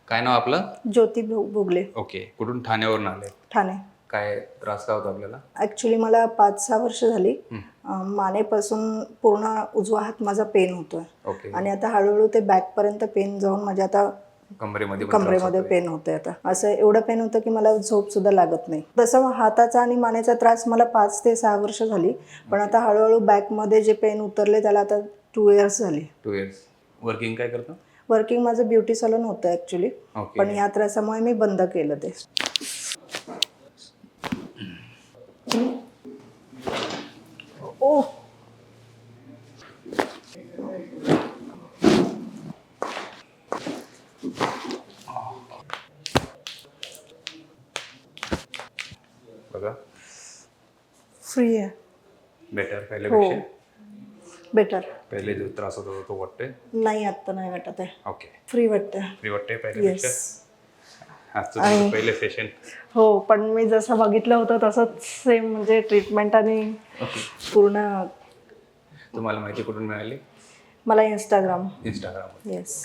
काय नाव आपलं? ज्योती भोगले. ओके. कुठून? ठाण्यावरून आले. ठाणे. काय त्रास काय होता आपल्याला? ॲक्च्युली मला 5-6 वर्ष झाली मानेपासून पूर्ण उजवा हात माझा पेन होतोय. ओके. आणि आता हळूहळू ते बॅकपर्यंत पेन जाऊन माझ्या आता कमरेमध्ये पेन होते. आता असं एवढं पेन होतं की मला झोप सुद्धा लागत नाही. तसं हाताचा आणि मानेचा त्रास मला 5 ते 6 वर्ष झाली, पण आता हळूहळू बॅकमध्ये जे पेन उतरले त्याला आता 2 इयर्स झाली. 2 इयर्स. वर्किंग काय करतो? वर्किंग माझं ब्युटी सलून होतं ॲक्च्युली, पण या त्रासामुळे मी बंद केलं ते. ओ बघा, फ्री आहे. बेटर हो, पहिल्यापेक्षा? बेटर. पहिले जो त्रास होता तो वाटते? नाही, आत्ता नाही वाटत आहे. ओके. फ्री वाटतं. फ्री वाटते पहिल्यापेक्षा? आजचं आणि तुमचं पहिले सेशन? हो, पण मी जसं बघितलं होतं तसंच सेम, म्हणजे ट्रीटमेंट आणि पूर्ण. तुम्हाला माहिती कुठून मिळाली? मला इंस्टाग्राम. इंस्टाग्राम. येस.